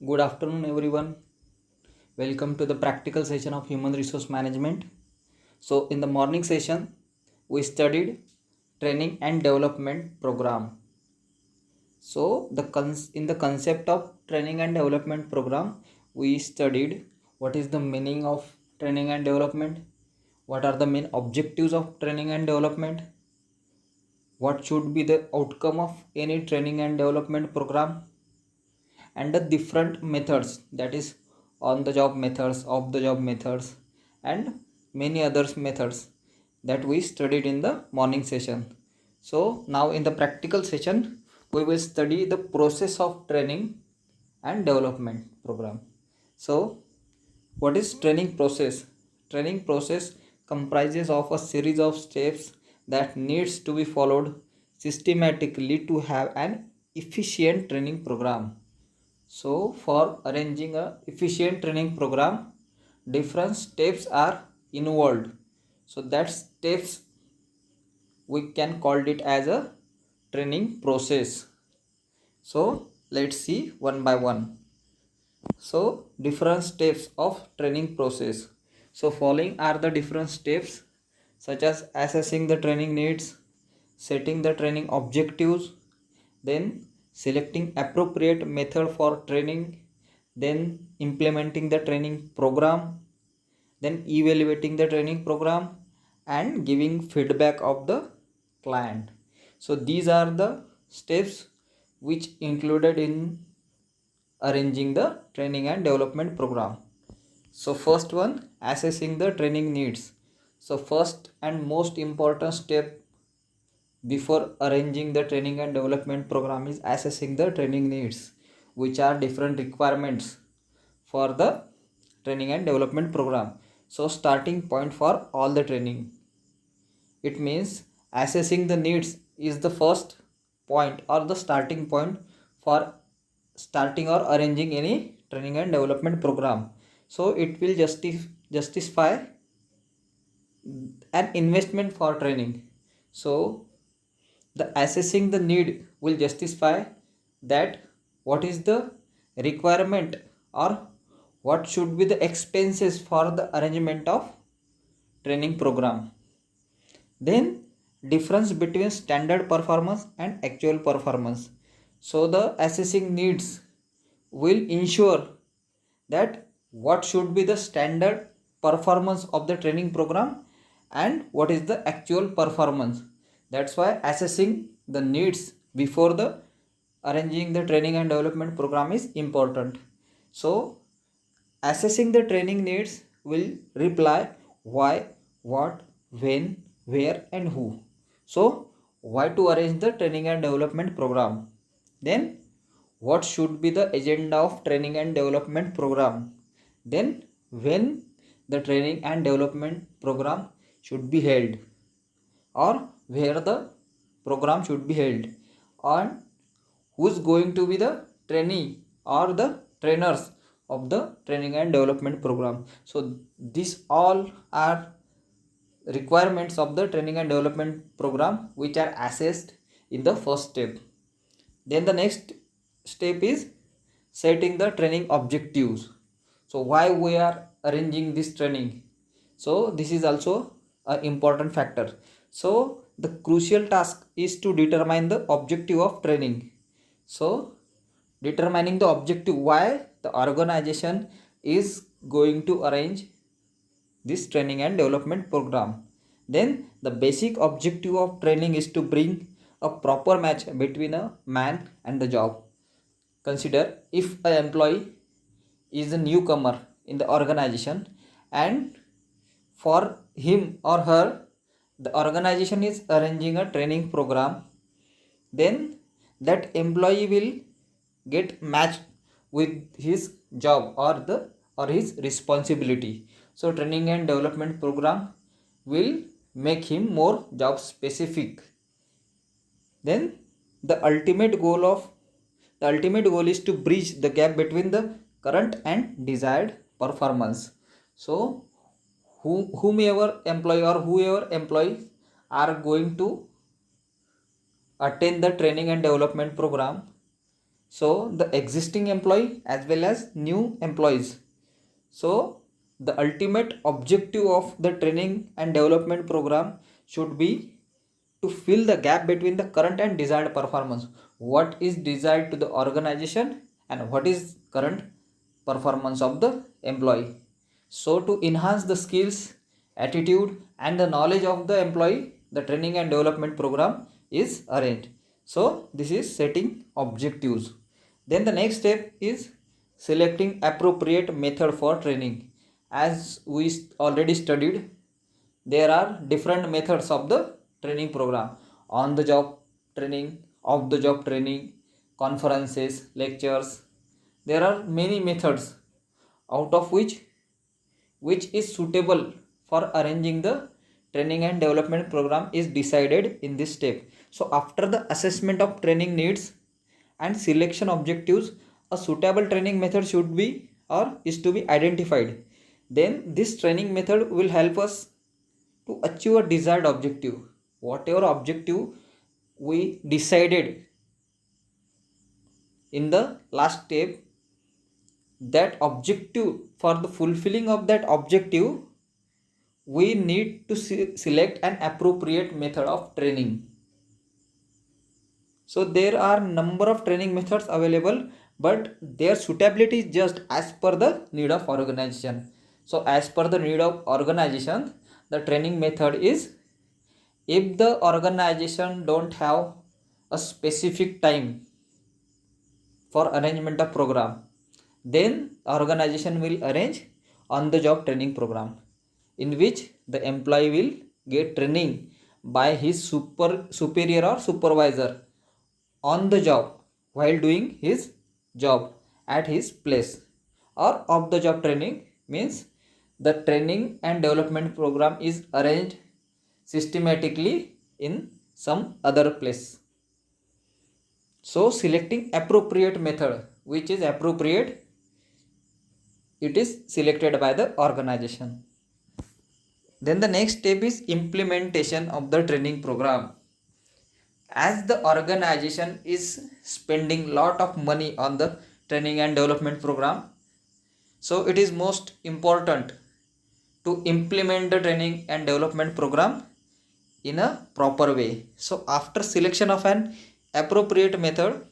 Good afternoon, everyone. Welcome to the practical session of human resource management. So, in the morning session, we studied training and development program. So, in the concept of training and development program, we studied what is the meaning of training and development, what are the main objectives of training and development, what should be the outcome of any training and development program, and the different methods, that is on the job methods, off the job methods, and many others methods that we studied in the morning session. So now in the practical session we will study the process of training and development program. So what is training process? Training process comprises of a series of steps that needs to be followed systematically to have an efficient training program. So for arranging a efficient training program, different steps are involved. So that steps we can call it as a training process. So let's see one by one. So different steps of training process. So following are the different steps such as assessing the training needs, setting the training objectives, then selecting appropriate method for training, then implementing the training program, then evaluating the training program, and giving feedback of the client. So these are the steps which included in arranging the training and development program. So first one, assessing the training needs. So first and most important step before arranging the training and development program is assessing the training needs, which are different requirements for the training and development program. So starting point for all the training, it means assessing the needs is the first point or the starting point for starting or arranging any training and development program. So it will justify an investment for training. So the assessing the need will justify that what is the requirement or what should be the expenses for the arrangement of training program. Then difference between standard performance and actual performance. So the assessing needs will ensure that what should be the standard performance of the training program and what is the actual performance. That's why assessing the needs before the arranging the training and development program is important. So assessing the training needs will reply why, what, when, where, and who. So why to arrange the training and development program? Then what should be the agenda of training and development program? Then when the training and development program should be held, or where the program should be held, and who's going to be the trainee or the trainers of the training and development program. So these all are requirements of the training and development program which are assessed in the first step. Then the next step is setting the training objectives. So why we are arranging this training? So this is also an important factor. So the crucial task is to determine the objective of training. So determining the objective, why the organization is going to arrange this training and development program. Then the basic objective of training is to bring a proper match between a man and the job. Consider if an employee is a newcomer in the organization, and for him or her the organization is arranging a training program, then that employee will get matched with his job or his responsibility. So training and development program will make him more job specific. Then the ultimate goal is to bridge the gap between the current and desired performance. So whoever employees are going to attend the training and development program, so the existing employee as well as new employees. So the ultimate objective of the training and development program should be to fill the gap between the current and desired performance. What is desired to the organization and what is current performance of the employee. So to enhance the skills, attitude and the knowledge of the employee, the training and development program is arranged. So this is setting objectives. Then the next step is selecting appropriate method for training. As we already studied, there are different methods of the training program: on the job training, off the job training, conferences, lectures. There are many methods, out of which is suitable for arranging the training and development program is decided in this step. So after the assessment of training needs and selection objectives, a suitable training method should be or is to be identified. Then this training method will help us to achieve a desired objective. Whatever objective we decided in the last step, that objective, for the fulfilling of that objective, we need to select an appropriate method of training. So there are number of training methods available, but their suitability is just as per the need of organization. So as per the need of organization, the training method is, if the organization don't have a specific time for arrangement of program, then organization will arrange on the job training program, in which the employee will get training by his superior or supervisor on the job while doing his job at his place. Or off the job training means the training and development program is arranged systematically in some other place. So selecting appropriate method, which is appropriate, it is selected by the organization. Then the next step is implementation of the training program. As the organization is spending lot of money on the training and development program, so it is most important to implement the training and development program in a proper way. So after selection of an appropriate method,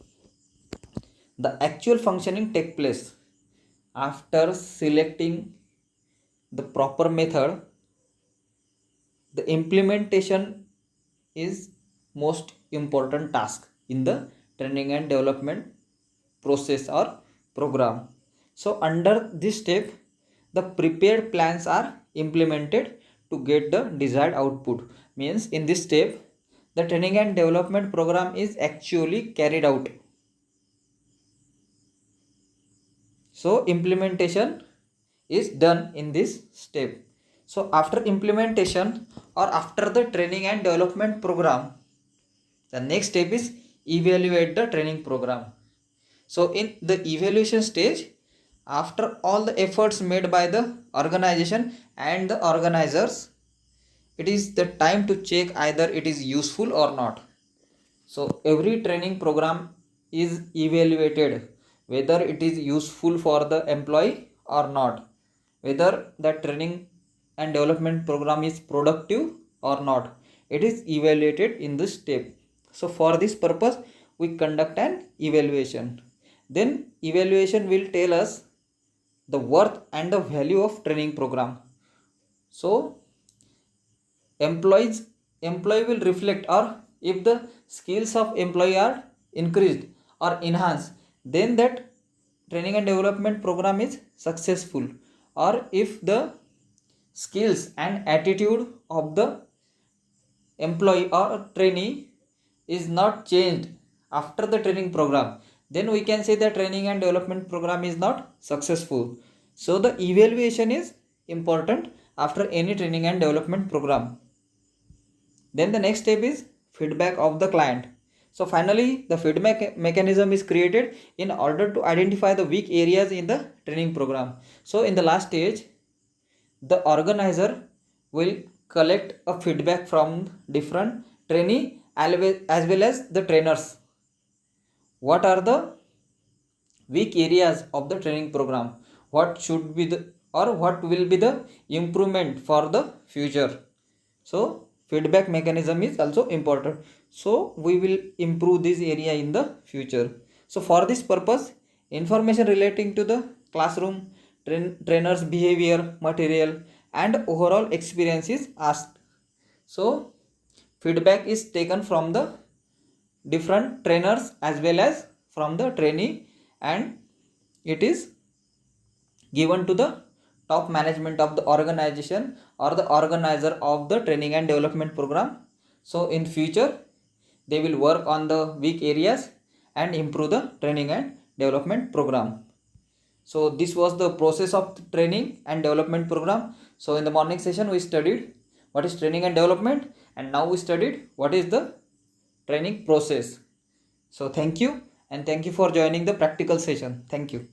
the actual functioning take place. After selecting the proper method, the implementation is most important task in the training and development process or program. So under this step, the prepared plans are implemented to get the desired output. Means in this step, the training and development program is actually carried out. So implementation is done in this step. So after implementation or after the training and development program, the next step is evaluate the training program. So in the evaluation stage, after all the efforts made by the organization and the organizers, it is the time to check either it is useful or not. So every training program is evaluated whether it is useful for the employee or not, whether that training and development program is productive or not. It is evaluated in this step. So for this purpose, we conduct an evaluation. Then evaluation will tell us the worth and the value of training program. So employee will reflect, or if the skills of employee are increased or enhanced, then that training and development program is successful. Or if the skills and attitude of the employee or trainee is not changed after the training program, then we can say the training and development program is not successful. So the evaluation is important after any training and development program. Then the next step is feedback of the client. So finally, the feedback mechanism is created in order to identify the weak areas in the training program. So in the last stage, the organizer will collect a feedback from different trainee as well as the trainers. What are the weak areas of the training program, what should be the or what will be the improvement for the future. So feedback mechanism is also important, so we will improve this area in the future. So for this purpose, information relating to the classroom, trainers behavior, material and overall experience is asked. So feedback is taken from the different trainers as well as from the trainee, and it is given to the top management of the organization or the organizer of the training and development program. So in future they will work on the weak areas and improve the training and development program. So this was the process of the training and development program. So in the morning session we studied what is training and development, and now we studied what is the training process. So thank you, and thank you for joining the practical session. Thank you.